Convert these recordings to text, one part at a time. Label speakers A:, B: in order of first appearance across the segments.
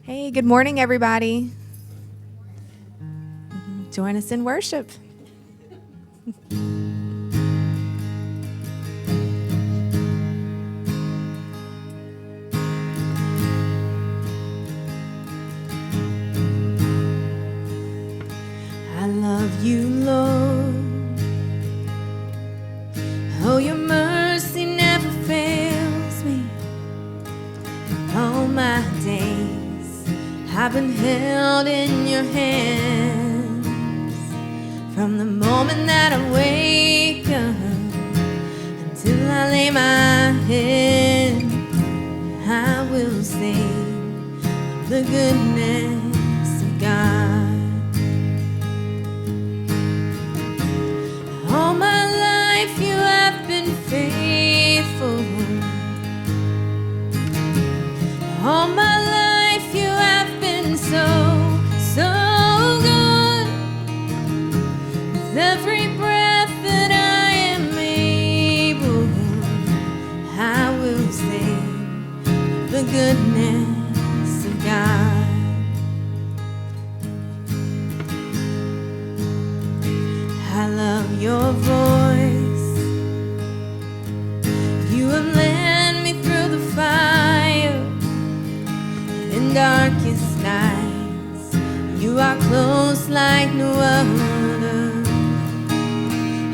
A: Hey, good morning, everybody. Join us in worship. I love you, Lord. Oh, your mercy never fails me. All my days I've been held in your hands. From the moment that I wake up until I lay my head, I will sing the goodness of God. All my life you have been faithful. All my life you have been so good. With every breath that I am able, I will sing the goodness of God. I love your voice. You have led me through the fire. In darkest nights, you are close like no other.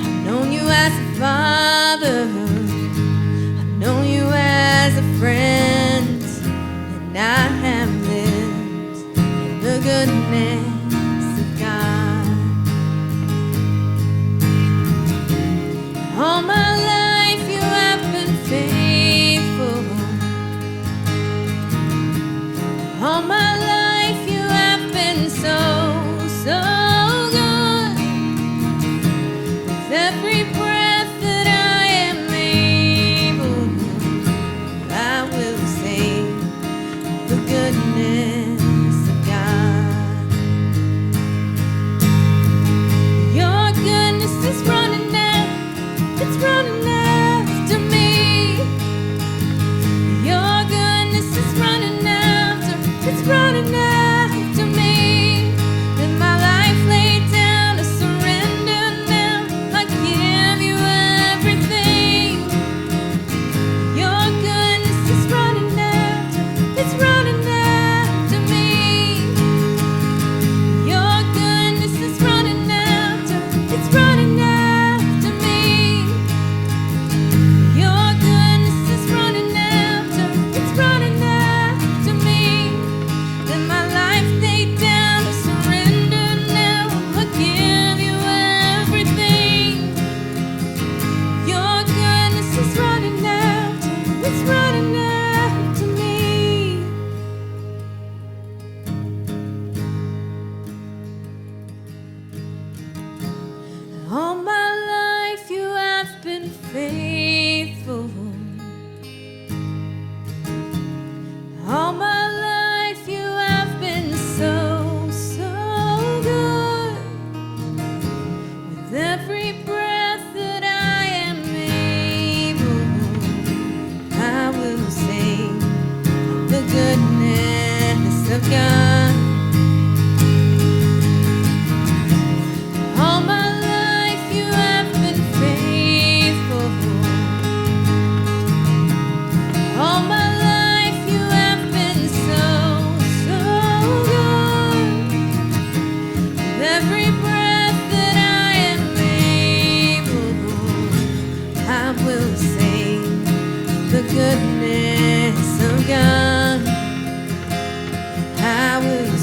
A: I've known you as a father, I've known you as a friend, and I have lived in the goodness of God. All my life you have been faithful. All my life you have been so good. With every breath that I am able, I will sing the goodness of God. Your goodness is running out, it's running after me. Your goodness is running after, it's running after me. With my life laid down, I surrender now. I give you everything. Your goodness is running after, it's running after me. Your goodness is running after, it's running after me. Your goodness is running after, it's running after me. Then my life laid down, I surrender now. I give you everything. Your goodness is running after, it's running after me. All my life you have been faithful. All my life you have been so good. With every breath that I am able, I will sing the goodness of God. All my life you have been faithful. All my life you have been so good. With every breath that I am able, I will sing the goodness of God. I will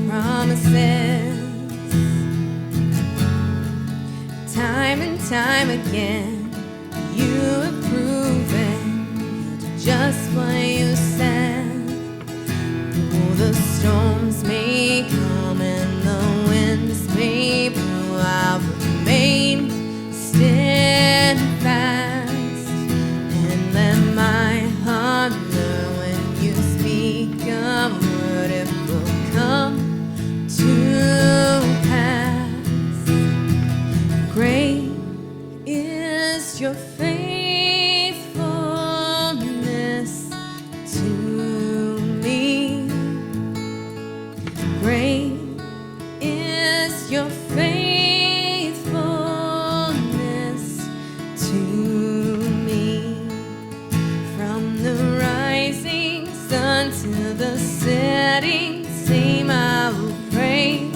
A: promises. Time and time again, you have proven just what you said. Though the storms may come and the winds may blow, I'll remain steadfast and let my heart learn when you speak a word, it will come to pass. Great is your faithfulness to me. Great is your faithfulness to me. From the rising sun to the setting same, I will praise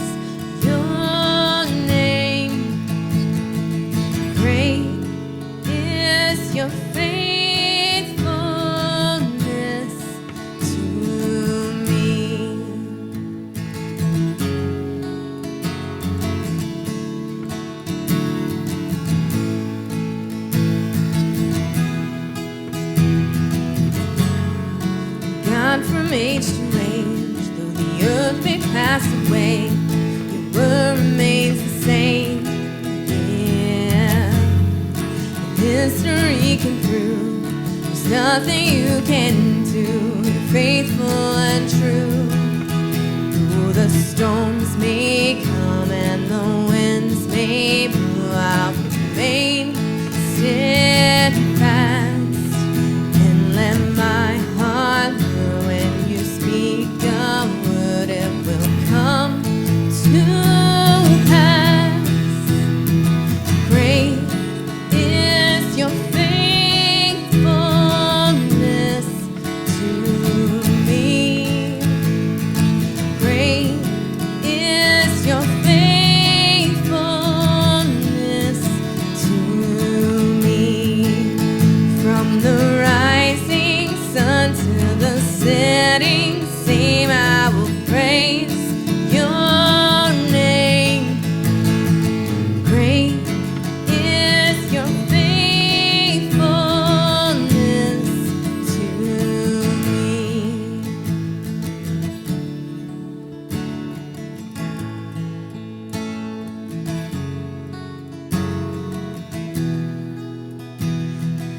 A: your name. Great is your faithfulness to me. God, from age to age, though the earth may pass away, your word remains the same. Yeah, history can prove there's nothing you can do. You're faithful and true. Though the storms may come and the winds may blow, I'll remain steadfast and let my heart learn when you speak a word, it will come to pass. Great is your faithfulness to me. Great is your faithfulness to me. From the rising sun to the setting same, I will praise your name. Great is your faithfulness to me.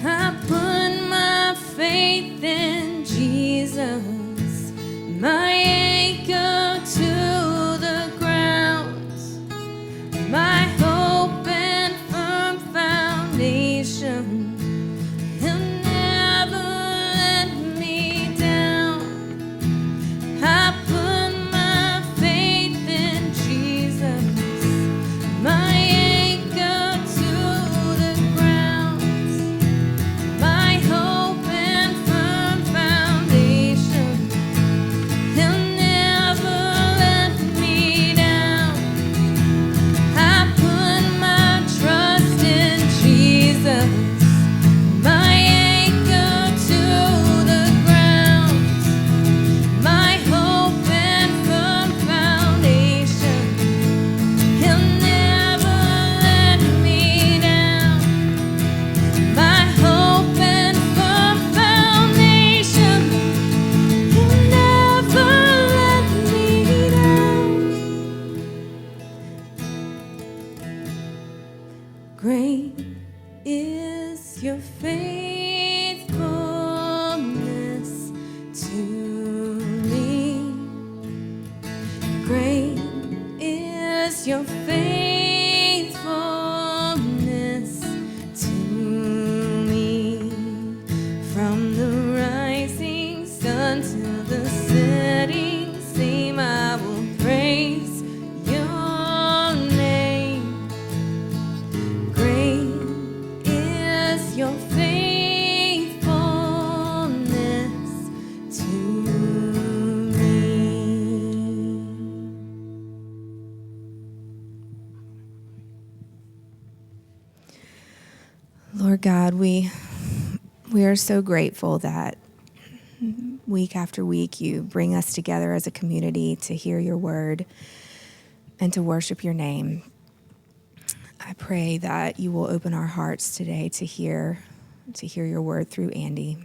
A: I put my faith in Jesus, my anchor to the ground, my hope and firm foundation. He'll never let me down. I put my faith in Jesus, my anchor to the ground, my hope and firm foundation. He'll never let me down. I put my trust in Jesus, my anchor to the ground, my hope and firm foundation. He'll never let me down. My hope and firm foundation. He'll never let me down. Great is your faithfulness to me. Great is your faithfulness to me. From the rising sun to the setting same, I will praise your name. Great is your faithfulness to me. Lord God, we are so grateful that week after week, you bring us together as a community to hear your word and to worship your name. I pray that you will open our hearts today to hear your word through Andy.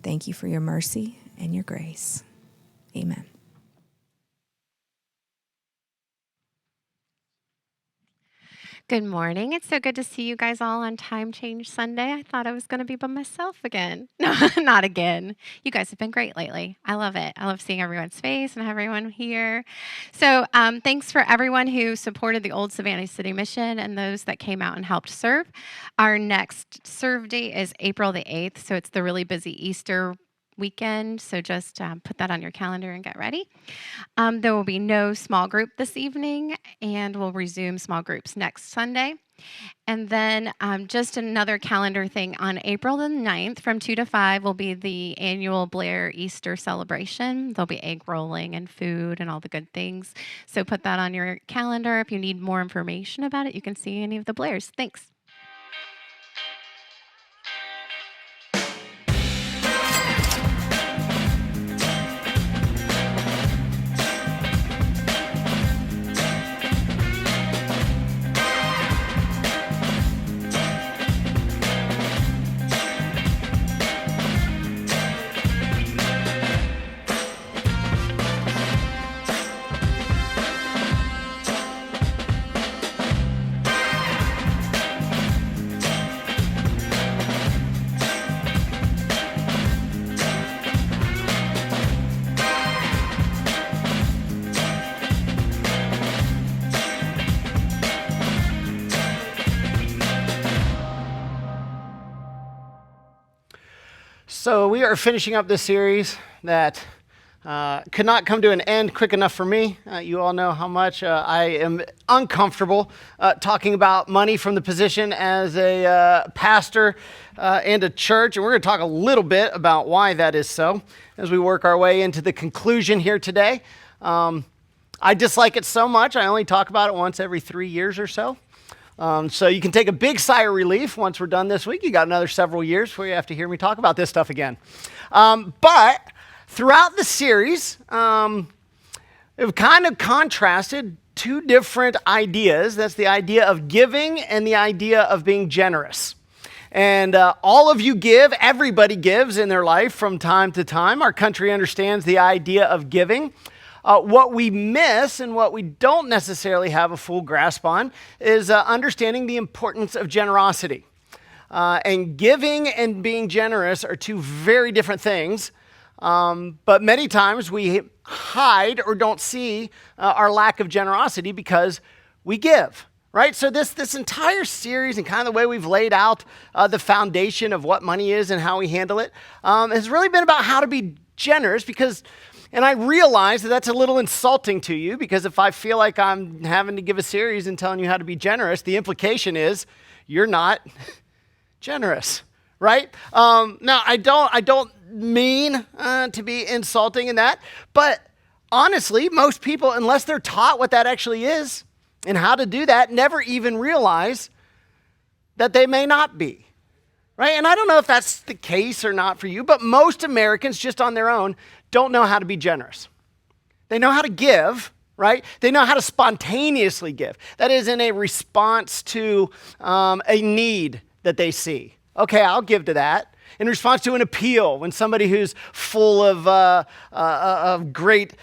A: Thank you for your mercy and your grace. Amen.
B: Good morning. It's so good to see you guys all on Time Change Sunday. I thought I was going to be by myself again. No, not again. You guys have been great lately. I love it. I love seeing everyone's face and everyone here. So thanks for everyone who supported the Old Savannah City Mission and those that came out and helped serve. Our next serve date is April the 8th, so it's the really busy Easter weekend. So just put that on your calendar and get ready. There will be no small group this evening, and we'll resume small groups next Sunday. And then just another calendar thing, on April the 9th from 2 to 5 will be the annual Blair Easter celebration. There'll be egg rolling and food and all the good things. So put that on your calendar. If you need more information about it, you can see any of the Blairs. Thanks.
C: So we are finishing up this series that could not come to an end quick enough for me. You all know how much I am uncomfortable talking about money from the position as a pastor and a church. And we're going to talk a little bit about why that is so as we work our way into the conclusion here today. I dislike it so much, I only talk about it once every 3 years or so. So you can take a big sigh of relief once we're done this week. You got another several years before you have to hear me talk about this stuff again. But throughout the series, we've kind of contrasted two different ideas. That's the idea of giving and the idea of being generous. And all of you give, everybody gives in their life from time to time. Our country understands the idea of giving. What we miss and what we don't necessarily have a full grasp on is understanding the importance of generosity. And giving and being generous are two very different things, but many times we hide or don't see our lack of generosity because we give. Right? So this entire series and kind of the way we've laid out the foundation of what money is and how we handle it has really been about how to be generous because... And I realize that that's a little insulting to you because if I feel like I'm having to give a series and telling you how to be generous, the implication is you're not generous, right? Now, I don't mean to be insulting in that, but honestly, most people, unless they're taught what that actually is and how to do that, never even realize that they may not be. Right? And I don't know if that's the case or not for you, but most Americans just on their own don't know how to be generous. They know how to give, right? They know how to spontaneously give. That is in a response to a need that they see. Okay, I'll give to that. In response to an appeal, when somebody who's full of great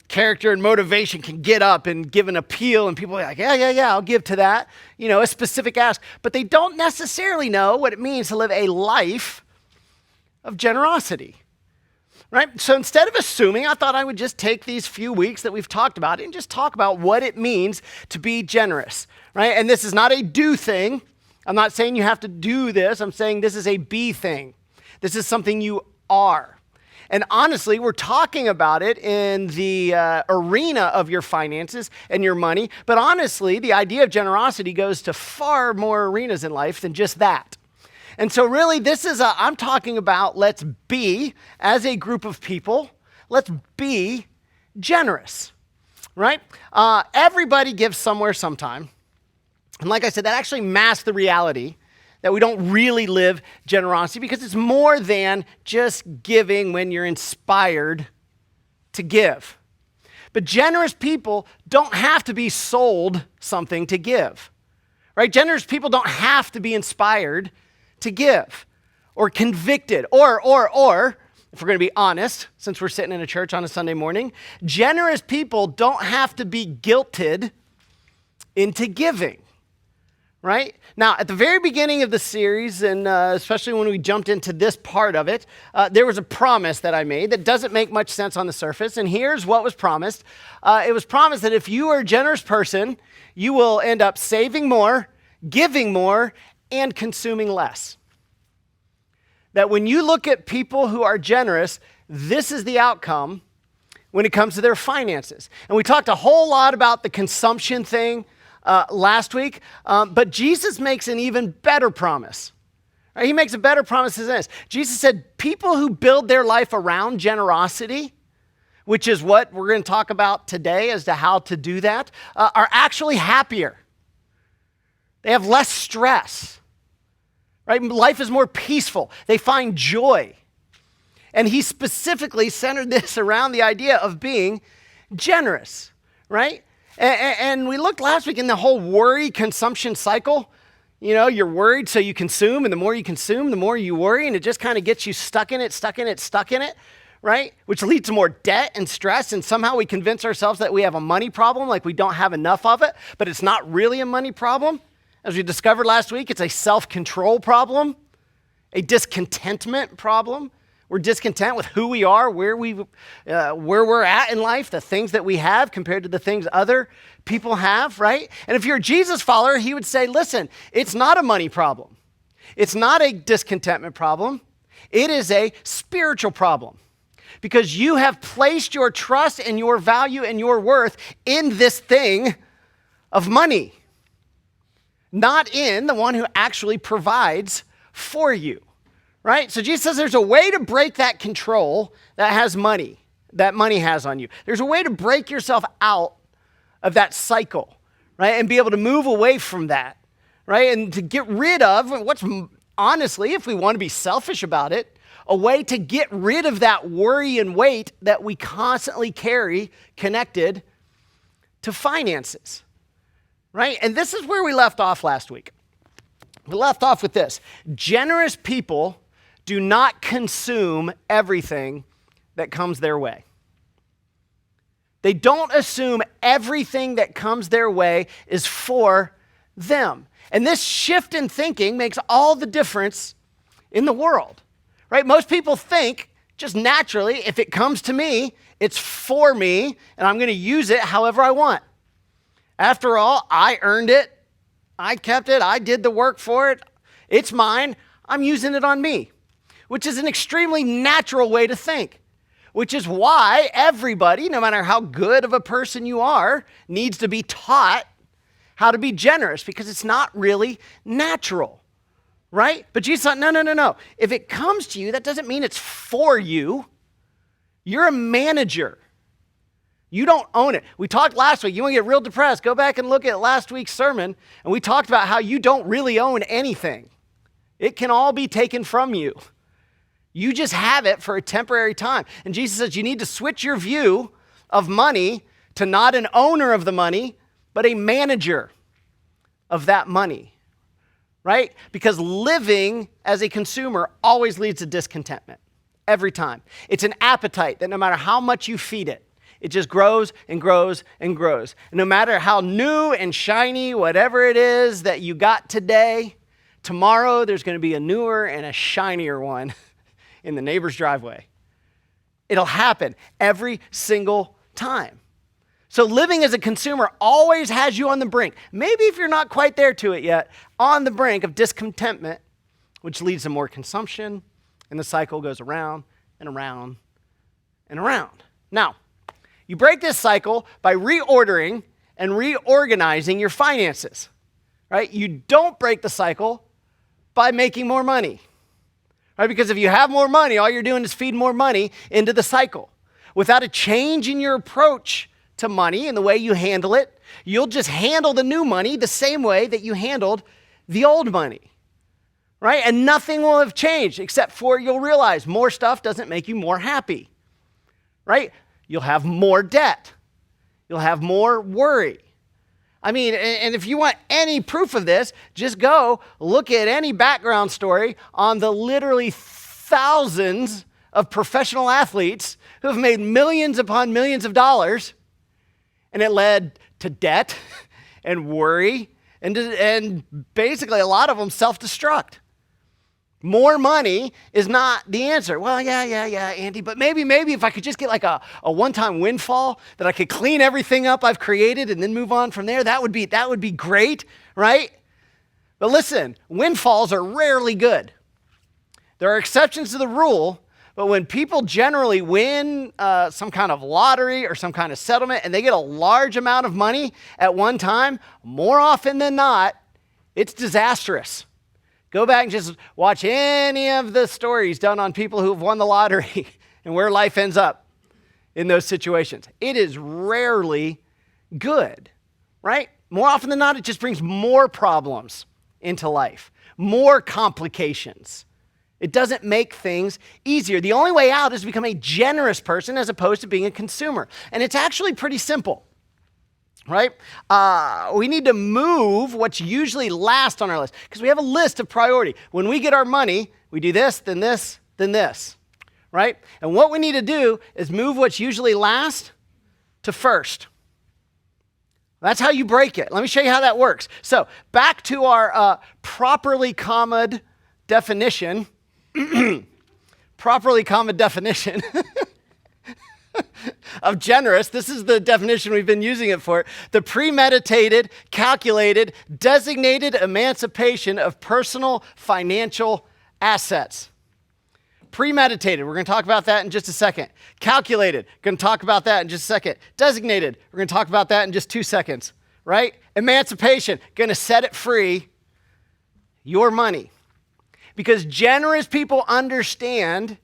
C: character and motivation can get up and give an appeal, and people are like, yeah, I'll give to that. You know, a specific ask. But they don't necessarily know what it means to live a life of generosity. Right? So instead of assuming, I thought I would just take these few weeks that we've talked about and just talk about what it means to be generous. Right? And this is not a do thing. I'm not saying you have to do this. I'm saying this is a be thing. This is something you are. And honestly, we're talking about it in the arena of your finances and your money. But honestly, the idea of generosity goes to far more arenas in life than just that. And so really, I'm talking about let's be, as a group of people, let's be generous, right? Everybody gives somewhere sometime. And like I said, that actually masks the reality that we don't really live generosity because it's more than just giving when you're inspired to give. But generous people don't have to be sold something to give, right? Generous people don't have to be inspired to give or convicted or, if we're going to be honest, since we're sitting in a church on a Sunday morning, generous people don't have to be guilted into giving, right? Now, at the very beginning of the series, and especially when we jumped into this part of it, there was a promise that I made that doesn't make much sense on the surface, and here's what was promised. It was promised that if you are a generous person, you will end up saving more, giving more, and consuming less. That when you look at people who are generous, this is the outcome when it comes to their finances. And we talked a whole lot about the consumption thing last week, but Jesus makes an even better promise. Right? He makes a better promise than this. Jesus said, people who build their life around generosity, which is what we're going to talk about today as to how to do that, are actually happier. They have less stress. Right? Life is more peaceful. They find joy. And he specifically centered this around the idea of being generous, right? And we looked last week in the whole worry consumption cycle. You know, you're worried, so you consume, and the more you consume, the more you worry, and it just kind of gets you stuck in it, right? Which leads to more debt and stress, and somehow we convince ourselves that we have a money problem, like we don't have enough of it, but it's not really a money problem. As we discovered last week, it's a self-control problem, a discontentment problem. We're discontent with who we are, where we're at in life, the things that we have compared to the things other people have, right? And if you're a Jesus follower, he would say, listen, it's not a money problem. It's not a discontentment problem. It is a spiritual problem because you have placed your trust and your value and your worth in this thing of money. Not in the one who actually provides for you, right? So Jesus says there's a way to break that control that money has on you. There's a way to break yourself out of that cycle, right? And be able to move away from that, right? And to get rid of what's, honestly, if we want to be selfish about it, a way to get rid of that worry and weight that we constantly carry connected to finances. Right? And this is where we left off last week. We left off with this. Generous people do not consume everything that comes their way. They don't assume everything that comes their way is for them. And this shift in thinking makes all the difference in the world. Right? Most people think just naturally, if it comes to me, it's for me, and I'm going to use it however I want. After all, I earned it, I kept it, I did the work for it, it's mine, I'm using it on me, which is an extremely natural way to think, which is why everybody, no matter how good of a person you are, needs to be taught how to be generous because it's not really natural, right? But Jesus thought, no. If it comes to you, that doesn't mean it's for you. You're a manager. You don't own it. We talked last week. You want to get real depressed, go back and look at last week's sermon, and we talked about how you don't really own anything. It can all be taken from you. You just have it for a temporary time. And Jesus says you need to switch your view of money to not an owner of the money, but a manager of that money, right? Because living as a consumer always leads to discontentment, every time. It's an appetite that no matter how much you feed it, it just grows and grows and grows. And no matter how new and shiny, whatever it is that you got today, tomorrow there's going to be a newer and a shinier one in the neighbor's driveway. It'll happen every single time. So living as a consumer always has you on the brink. Maybe if you're not quite there to it yet, on the brink of discontentment, which leads to more consumption, and the cycle goes around and around and around. Now, you break this cycle by reordering and reorganizing your finances, right? You don't break the cycle by making more money, right? Because if you have more money, all you're doing is feeding more money into the cycle. Without a change in your approach to money and the way you handle it, you'll just handle the new money the same way that you handled the old money, right? And nothing will have changed except for you'll realize more stuff doesn't make you more happy, right? You'll have more debt. You'll have more worry. I mean, and if you want any proof of this, just go look at any background story on the literally thousands of professional athletes who have made millions upon millions of dollars, and it led to debt and worry and basically a lot of them self-destruct. More money is not the answer. Well, yeah, Andy, but maybe if I could just get like a one-time windfall that I could clean everything up I've created and then move on from there, that would be great, right? But listen, windfalls are rarely good. There are exceptions to the rule, but when people generally win some kind of lottery or some kind of settlement and they get a large amount of money at one time, more often than not, it's disastrous. Go back and just watch any of the stories done on people who have won the lottery and where life ends up in those situations. It is rarely good, right? More often than not, it just brings more problems into life, more complications. It doesn't make things easier. The only way out is to become a generous person as opposed to being a consumer. And it's actually pretty simple. Right? We need to move what's usually last on our list because we have a list of priority. When we get our money, we do this, then this, then this, right? And what we need to do is move what's usually last to first. That's how you break it. Let me show you how that works. So back to our properly commaed definition. Properly commaed definition. Of generous, this is the definition we've been using it for, the premeditated, calculated, designated emancipation of personal financial assets. Premeditated, we're going to talk about that in just a second. Calculated, going to talk about that in just a second. Designated, we're going to talk about that in just 2 seconds, right? Emancipation, going to set it free, your money. Because generous people understand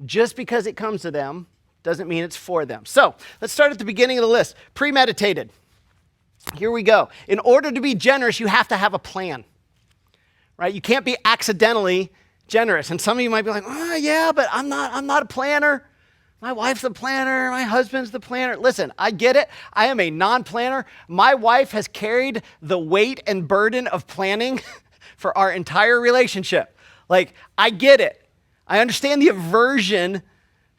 C: just because it comes to them doesn't mean it's for them. So let's start at the beginning of the list. Premeditated. Here we go. In order to be generous, you have to have a plan, right? You can't be accidentally generous. And some of you might be like, oh, yeah, but I'm not a planner. My wife's the planner. My husband's the planner. Listen, I get it. I am a non-planner. My wife has carried the weight and burden of planning for our entire relationship. Like, I get it. I understand the aversion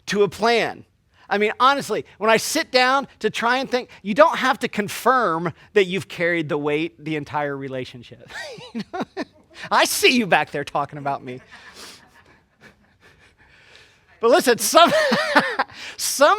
C: to a plan. I mean, honestly, when I sit down to try and think, you don't have to confirm that you've carried the weight the entire relationship. I see you back there talking about me. But listen, some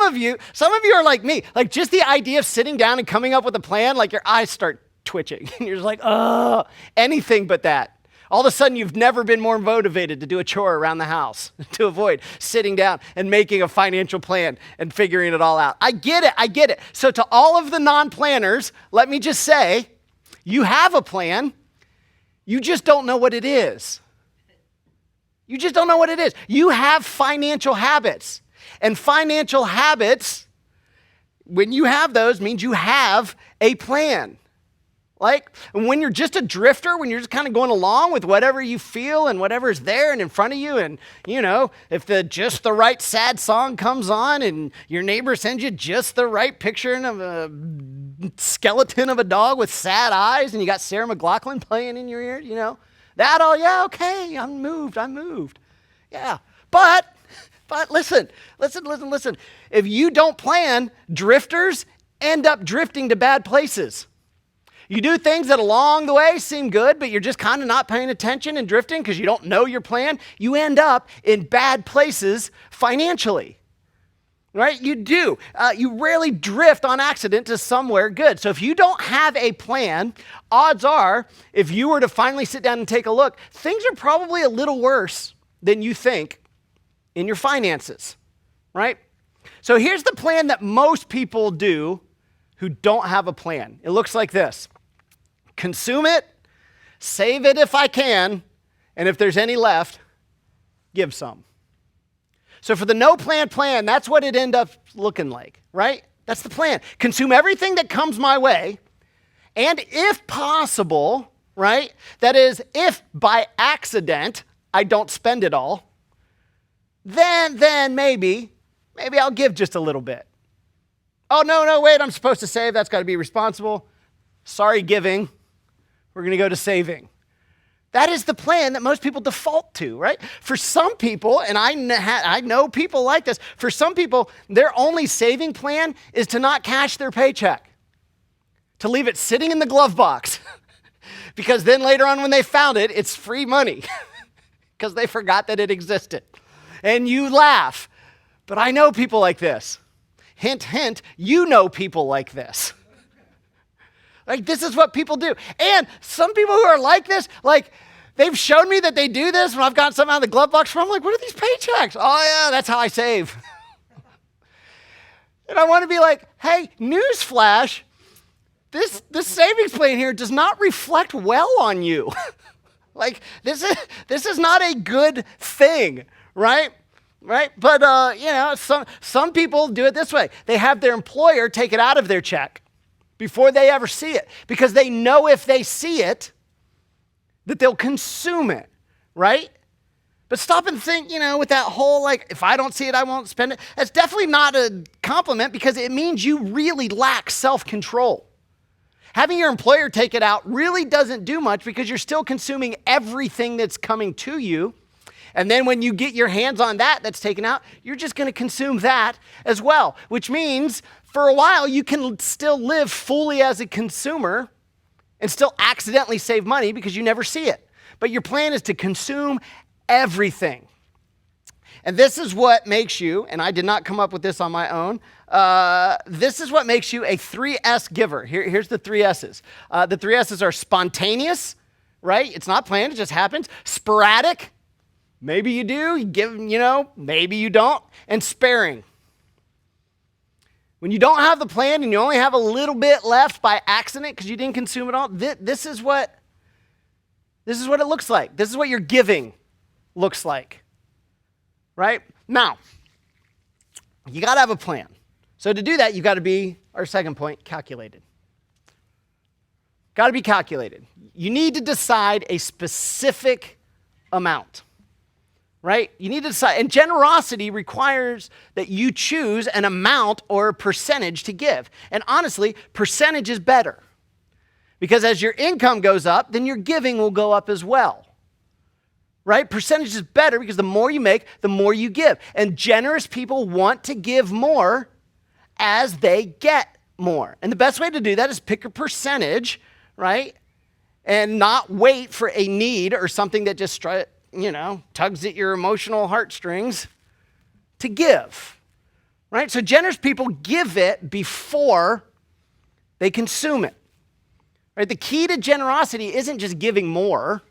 C: of you are like me. Like just the idea of sitting down and coming up with a plan, like your eyes start twitching. And you're just like, oh, anything but that. All of a sudden, you've never been more motivated to do a chore around the house, to avoid sitting down and making a financial plan and figuring it all out. I get it. So to all of the non-planners, let me just say, you have a plan. You just don't know what it is. You just don't know what it is. You have financial habits. And financial habits, when you have those, means you have a plan. Like when you're just a drifter, when you're just kind of going along with whatever you feel and whatever's there and in front of you, and you know, if just the right sad song comes on and your neighbor sends you just the right picture of a skeleton of a dog with sad eyes and you got Sarah McLachlan playing in your ear, you know, that all, yeah, okay, I'm moved. Yeah, but listen. If you don't plan, drifters end up drifting to bad places. You do things that along the way seem good, but you're just kind of not paying attention and drifting because you don't know your plan. You end up in bad places financially, right? You do. You rarely drift on accident to somewhere good. So if you don't have a plan, odds are, if you were to finally sit down and take a look, things are probably a little worse than you think in your finances, right? So here's the plan that most people do who don't have a plan. It looks like this. Consume it, save it if I can, and if there's any left, give some. So for the no plan, that's what it ends up looking like, right? That's the plan. Consume everything that comes my way, and if possible, right? That is, if by accident I don't spend it all, then maybe I'll give just a little bit. Oh, no, wait, I'm supposed to save. That's got to be responsible. Sorry, giving. We're going to go to saving. That is the plan that most people default to, right? For some people, and I know people like this, for some people, their only saving plan is to not cash their paycheck, to leave it sitting in the glove box, because then later on when they found it, it's free money, because they forgot that it existed. And you laugh, but I know people like this. Hint, hint, you know people like this. Like, this is what people do. And some people who are like this, like, they've shown me that they do this when I've gotten something out of the glove box from. I'm like, what are these paychecks? Oh, yeah, that's how I save. And I want to be like, hey, newsflash, this savings plan here does not reflect well on you. Like, this is not a good thing, right? Right? But, some people do it this way. They have their employer take it out of their check before they ever see it, because they know if they see it, that they'll consume it, right? But stop and think, with that whole, like, if I don't see it, I won't spend it. That's definitely not a compliment, because it means you really lack self-control. Having your employer take it out really doesn't do much, because you're still consuming everything that's coming to you. And then when you get your hands on that's taken out, you're just going to consume that as well, which means for a while you can still live fully as a consumer and still accidentally save money because you never see it. But your plan is to consume everything. And this is what makes you, and I did not come up with this on my own, this is what makes you a 3S giver. Here's the 3 S's. The 3 S's are spontaneous, right? It's not planned, it just happens. Sporadic. Maybe you do, you give, maybe you don't. And sparing. When you don't have the plan and you only have a little bit left by accident because you didn't consume it all, this is what it looks like. This is what your giving looks like, right? Now, you got to have a plan. So to do that, you got to be, our second point, calculated. Got to be calculated. You need to decide a specific amount. Right? You need to decide. And generosity requires that you choose an amount or a percentage to give. And honestly, percentage is better. Because as your income goes up, then your giving will go up as well. Right? Percentage is better because the more you make, the more you give. And generous people want to give more as they get more. And the best way to do that is pick a percentage, right? And not wait for a need or something that just tugs at your emotional heartstrings to give, right? So generous people give it before they consume it, right? The key to generosity isn't just giving more.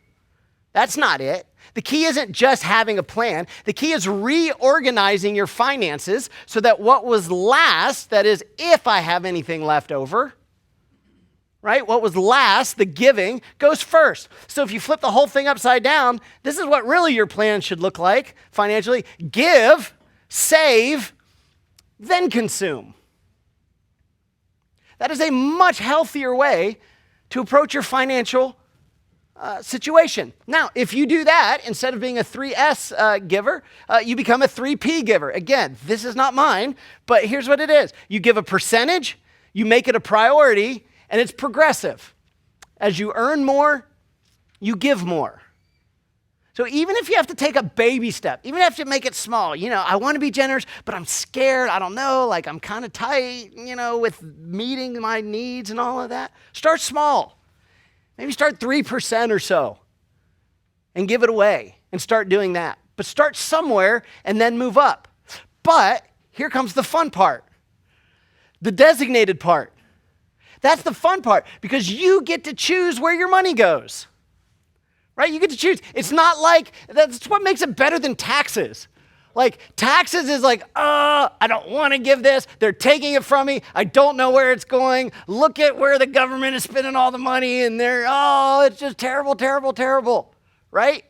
C: That's not it. The key isn't just having a plan. The key is reorganizing your finances so that what was last, that is, if I have anything left over, right? What was last, the giving, goes first. So if you flip the whole thing upside down, this is what really your plan should look like financially. Give, save, then consume. That is a much healthier way to approach your financial situation. Now, if you do that, instead of being a 3S giver, you become a 3P giver. Again, this is not mine, but here's what it is. You give a percentage, you make it a priority, and it's progressive. As you earn more, you give more. So even if you have to take a baby step, even if you have to make it small, I want to be generous, but I'm scared, I don't know, like I'm kind of tight, with meeting my needs and all of that. Start small. Maybe start 3% or so and give it away and start doing that. But start somewhere and then move up. But here comes the fun part, the designated part. That's the fun part, because you get to choose where your money goes, right? You get to choose. It's not like, that's what makes it better than taxes. Like, taxes is like, I don't want to give this. They're taking it from me. I don't know where it's going. Look at where the government is spending all the money, and it's just terrible, terrible, terrible, right?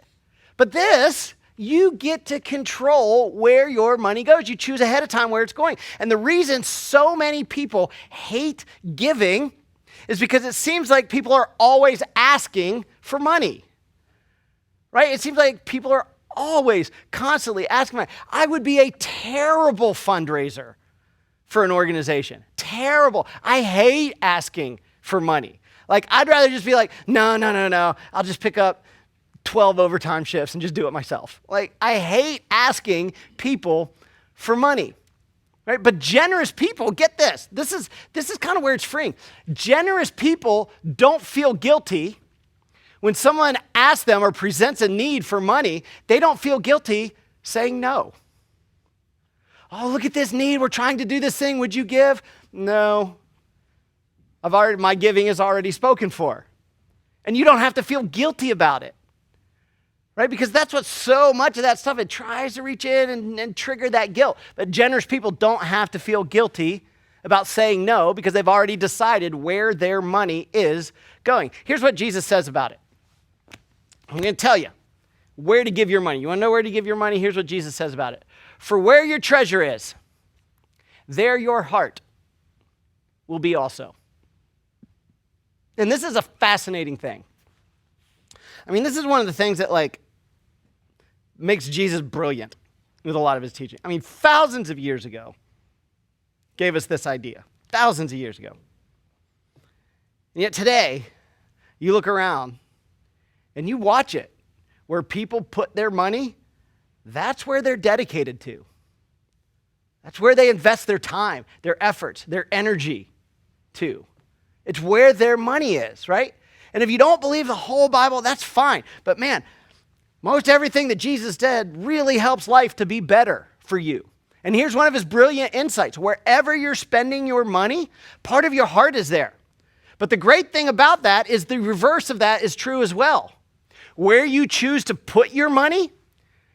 C: But this, you get to control where your money goes. You choose ahead of time where it's going. And the reason so many people hate giving is because it seems like people are always asking for money, right? It seems like people are always constantly asking money. I would be a terrible fundraiser for an organization. Terrible. I hate asking for money. Like, I'd rather just be like, no. I'll just pick up 12 overtime shifts and just do it myself. Like, I hate asking people for money, right? But generous people, get this. This is kind of where it's freeing. Generous people don't feel guilty when someone asks them or presents a need for money. They don't feel guilty saying no. Oh, look at this need. We're trying to do this thing. Would you give? No. My giving is already spoken for. And you don't have to feel guilty about it, right? Because that's what so much of that stuff, it tries to reach in and trigger that guilt. But generous people don't have to feel guilty about saying no because they've already decided where their money is going. Here's what Jesus says about it. I'm going to tell you where to give your money. You want to know where to give your money? Here's what Jesus says about it. For where your treasure is, there your heart will be also. And this is a fascinating thing. I mean, this is one of the things that makes Jesus brilliant with a lot of his teaching. I mean, thousands of years ago, gave us this idea. Thousands of years ago. And yet today, you look around and you watch it, where people put their money, that's where they're dedicated to. That's where they invest their time, their efforts, their energy to. It's where their money is, right? And if you don't believe the whole Bible, that's fine. But man, most everything that Jesus did really helps life to be better for you. And here's one of his brilliant insights. Wherever you're spending your money, part of your heart is there. But the great thing about that is the reverse of that is true as well. Where you choose to put your money,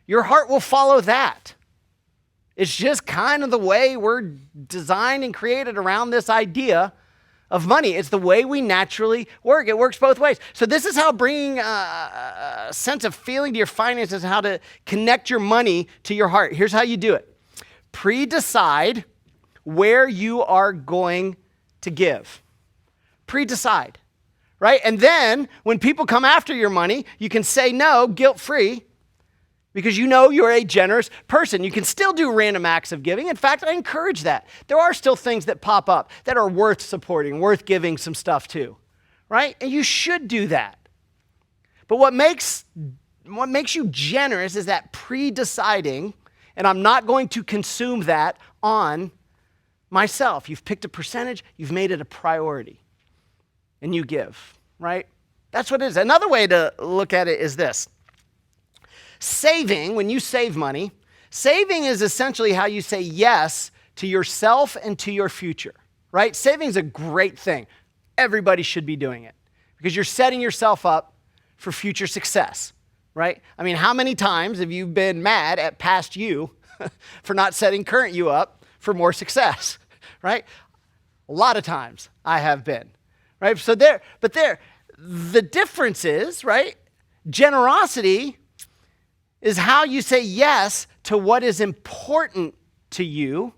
C: your heart will follow that. It's just kind of the way we're designed and created around this idea of money. It's the way we naturally work. It works both ways. So this is how bringing a sense of feeling to your finances, how to connect your money to your heart. Here's how you do it. Pre-decide where you are going to give. Pre-decide, right? And then when people come after your money, you can say no guilt-free because you know you're a generous person. You can still do random acts of giving. In fact, I encourage that. There are still things that pop up that are worth supporting, worth giving some stuff to, right? And you should do that. But what makes you generous is that pre-deciding, and I'm not going to consume that on myself. You've picked a percentage, you've made it a priority, and you give, right? That's what it is. Another way to look at it is this. Saving, when you save money, saving is essentially how you say yes to yourself and to your future, right? Saving is a great thing. Everybody should be doing it because you're setting yourself up for future success, right? I mean, how many times have you been mad at past you for not setting current you up for more success, right? A lot of times I have been, right? The difference is, right? Generosity is how you say yes to what is important to you.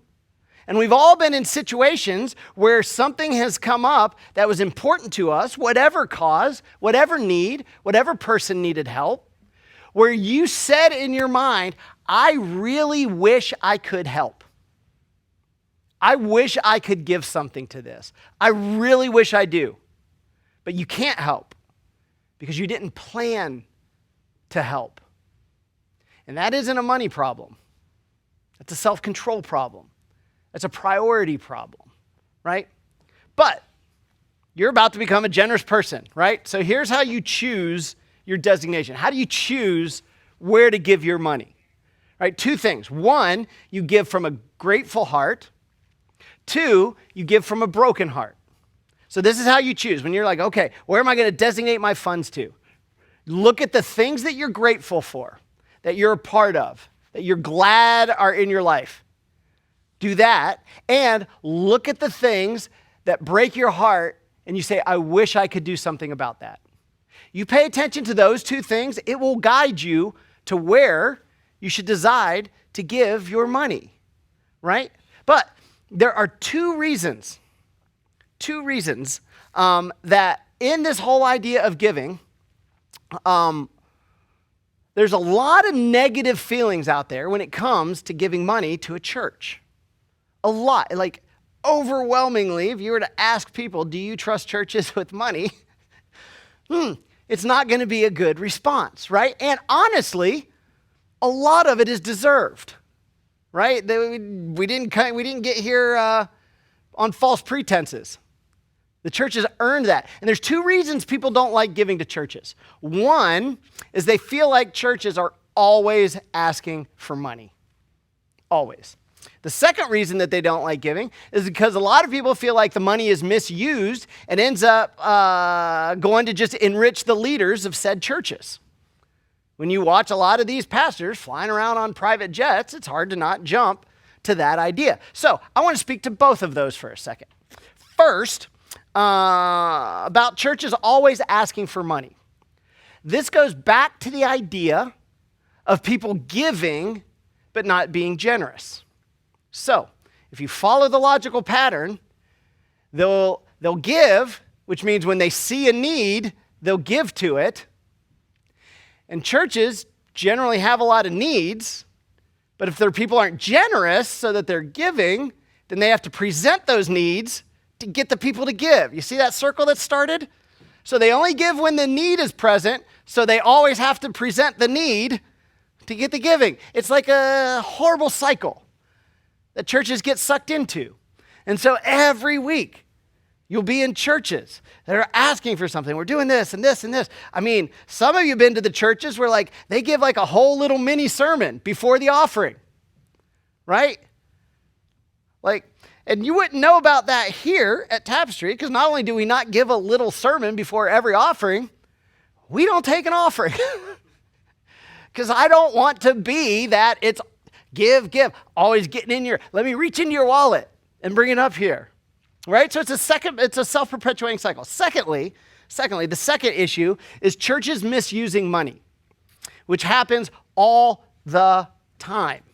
C: And we've all been in situations where something has come up that was important to us, whatever cause, whatever need, whatever person needed help, where you said in your mind, I really wish I could help. I wish I could give something to this. I really wish I do. But you can't help because you didn't plan to help. And that isn't a money problem. That's a self-control problem. That's a priority problem, right? But you're about to become a generous person, right? So here's how you choose your designation. How do you choose where to give your money? Right? Two things. One, you give from a grateful heart. Two, you give from a broken heart. So this is how you choose. When you're like, okay, where am I going to designate my funds to? Look at the things that you're grateful for, that you're a part of, that you're glad are in your life. Do that, and look at the things that break your heart, and you say, I wish I could do something about that. You pay attention to those two things, it will guide you to where you should decide to give your money, right? But there are two reasons that in this whole idea of giving, there's a lot of negative feelings out there when it comes to giving money to a church. A lot. Like, overwhelmingly, if you were to ask people, do you trust churches with money? It's not going to be a good response, right? And honestly, a lot of it is deserved, right? We didn't get here on false pretenses. The church has earned that. And there's two reasons people don't like giving to churches. One is they feel like churches are always asking for money. Always. The second reason that they don't like giving is because a lot of people feel like the money is misused and ends up going to just enrich the leaders of said churches. When you watch a lot of these pastors flying around on private jets, it's hard to not jump to that idea. So I want to speak to both of those for a second. First, about churches always asking for money. This goes back to the idea of people giving but not being generous. So, if you follow the logical pattern, they'll give, which means when they see a need, they'll give to it. And churches generally have a lot of needs, but if their people aren't generous so that they're giving, then they have to present those needs to get the people to give. You see that circle that started? So they only give when the need is present, so they always have to present the need to get the giving. It's like a horrible cycle that churches get sucked into. And so every week, you'll be in churches that are asking for something. We're doing this and this and this. I mean, some of you have been to the churches where they give like a whole little mini sermon before the offering, right? And you wouldn't know about that here at Tapestry, because not only do we not give a little sermon before every offering, we don't take an offering. Because I don't want to be that it's give, always getting in let me reach into your wallet and bring it up here, right? So it's a self-perpetuating cycle. Secondly, the second issue is churches misusing money, which happens all the time.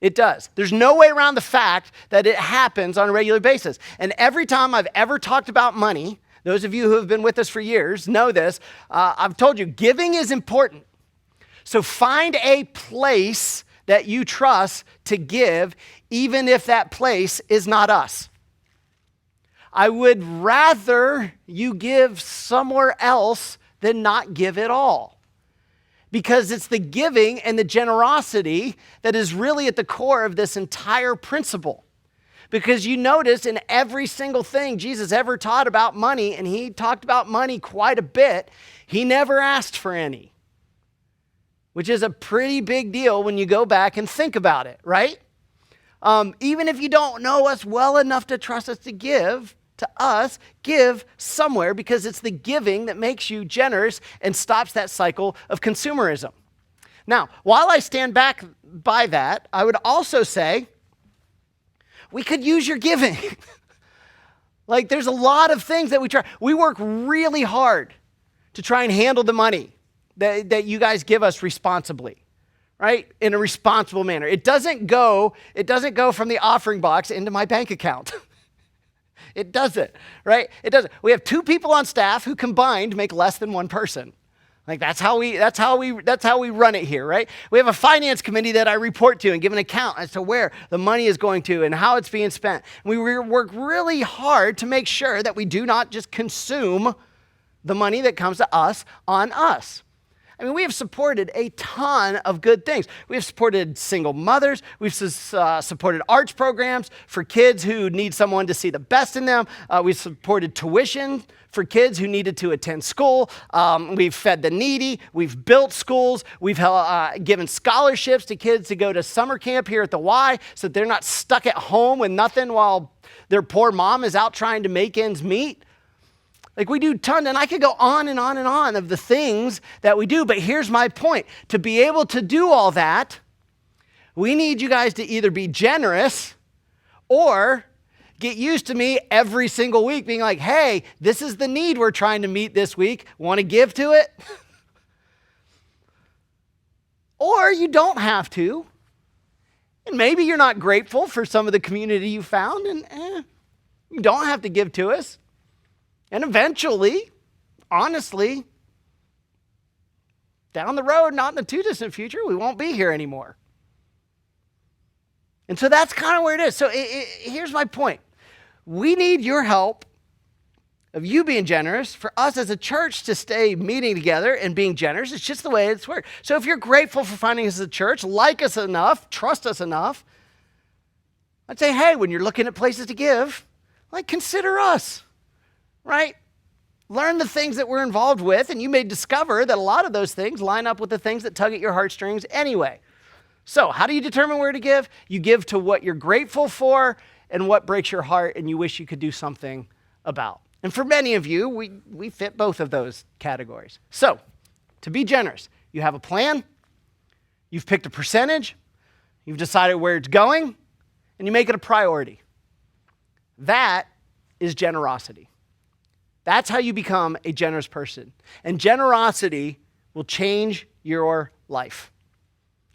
C: It does. There's no way around the fact that it happens on a regular basis. And every time I've ever talked about money, those of you who have been with us for years know this, I've told you giving is important. So find a place that you trust to give, even if that place is not us. I would rather you give somewhere else than not give at all. Because it's the giving and the generosity that is really at the core of this entire principle. Because you notice in every single thing Jesus ever taught about money, and he talked about money quite a bit, he never asked for any. Which is a pretty big deal when you go back and think about it, right? Even if you don't know us well enough to trust us to give to us, give somewhere, because it's the giving that makes you generous and stops that cycle of consumerism. Now, while I stand back by that, I would also say we could use your giving. There's a lot of things that we try. We work really hard to try and handle the money that you guys give us responsibly, right? In a responsible manner. It doesn't go from the offering box into my bank account. It doesn't, right? It doesn't. We have 2 people on staff who combined make less than 1 person. That's how we run it here, right? We have a finance committee that I report to and give an account as to where the money is going to and how it's being spent. We work really hard to make sure that we do not just consume the money that comes to us on us. I mean, we have supported a ton of good things. We have supported single mothers. We've supported arts programs for kids who need someone to see the best in them. We've supported tuition for kids who needed to attend school. We've fed the needy. We've built schools. We've given scholarships to kids to go to summer camp here at the Y so that they're not stuck at home with nothing while their poor mom is out trying to make ends meet. We do tons, and I could go on and on and on of the things that we do, but here's my point. To be able to do all that, we need you guys to either be generous or get used to me every single week being like, hey, this is the need we're trying to meet this week. Want to give to it? Or you don't have to. And maybe you're not grateful for some of the community you found, and you don't have to give to us. And eventually, honestly, down the road, not in the too distant future, we won't be here anymore. And so that's kind of where it is. So here's my point. We need your help of you being generous for us as a church to stay meeting together and being generous. It's just the way it's worked. So if you're grateful for finding us as a church, like us enough, trust us enough, I'd say, hey, when you're looking at places to give, consider us, right? Learn the things that we're involved with, and you may discover that a lot of those things line up with the things that tug at your heartstrings anyway. So how do you determine where to give? You give to what you're grateful for and what breaks your heart and you wish you could do something about. And for many of you, we fit both of those categories. So to be generous, you have a plan, you've picked a percentage, you've decided where it's going, and you make it a priority. That is generosity. That's how you become a generous person. And generosity will change your life.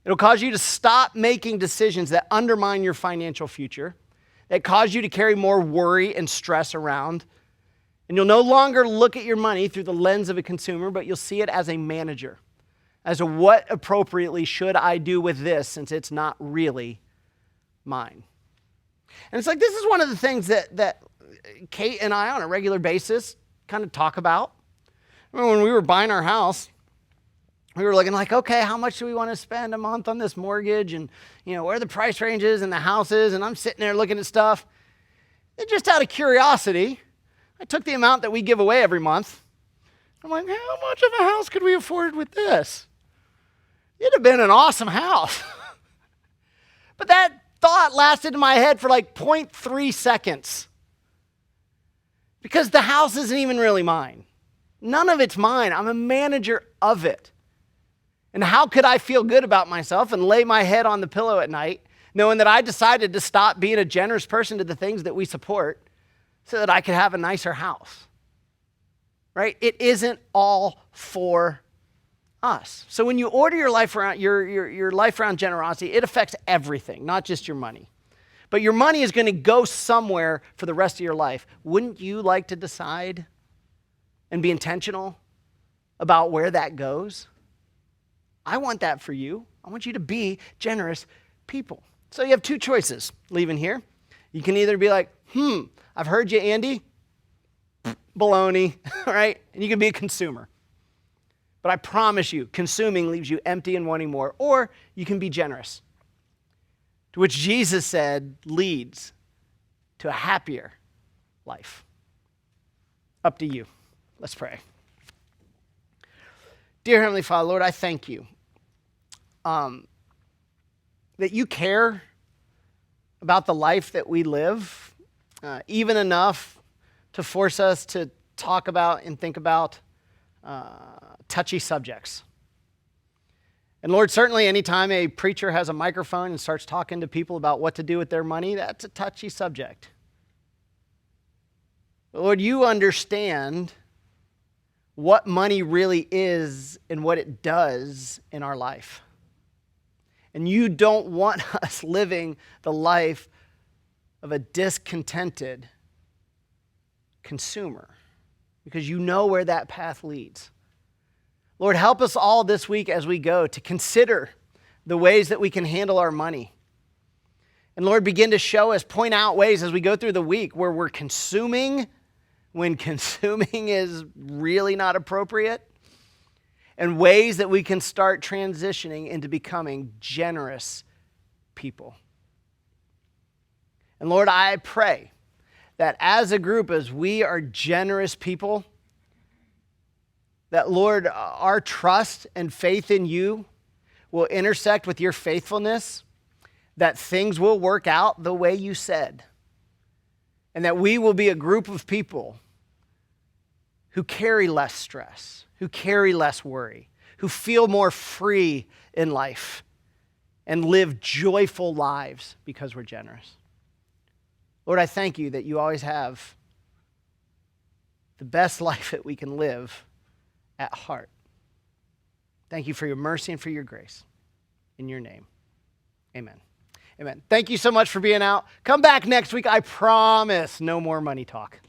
C: It'll cause you to stop making decisions that undermine your financial future, that cause you to carry more worry and stress around. And you'll no longer look at your money through the lens of a consumer, but you'll see it as a manager, as a what appropriately should I do with this since it's not really mine. And it's this is one of the things that Kate and I on a regular basis kind of talk about. I remember when we were buying our house, we were looking okay, how much do we want to spend a month on this mortgage? And, where the price range is and the houses. And I'm sitting there looking at stuff. And just out of curiosity, I took the amount that we give away every month. I'm how much of a house could we afford with this? It'd have been an awesome house. But that thought lasted in my head for 0.3 seconds. Because the house isn't even really mine. None of it's mine. I'm a manager of it. And how could I feel good about myself and lay my head on the pillow at night knowing that I decided to stop being a generous person to the things that we support so that I could have a nicer house? Right? It isn't all for us. So when you order your life around your life around generosity, it affects everything, not just your money. But your money is going to go somewhere for the rest of your life. Wouldn't you like to decide and be intentional about where that goes? I want that for you. I want you to be generous people. So you have two choices leaving here. You can either be I've heard you, Andy. Baloney, right? And you can be a consumer. But I promise you, consuming leaves you empty and wanting more. Or you can be generous, to which Jesus said leads to a happier life. Up to you. Let's pray. Dear Heavenly Father, Lord, I thank you that you care about the life that we live, even enough to force us to talk about and think about touchy subjects. And Lord, certainly anytime a preacher has a microphone and starts talking to people about what to do with their money, that's a touchy subject. But Lord, you understand what money really is and what it does in our life. And you don't want us living the life of a discontented consumer, because you know where that path leads. Lord, help us all this week as we go to consider the ways that we can handle our money. And Lord, begin to show us, point out ways as we go through the week where we're consuming when consuming is really not appropriate, and ways that we can start transitioning into becoming generous people. And Lord, I pray that as a group, as we are generous people, that Lord, our trust and faith in you will intersect with your faithfulness, that things will work out the way you said, and that we will be a group of people who carry less stress, who carry less worry, who feel more free in life and live joyful lives because we're generous. Lord, I thank you that you always have the best life that we can live at heart. Thank you for your mercy and for your grace. In your name, amen. Amen. Thank you so much for being out. Come back next week. I promise no more money talk.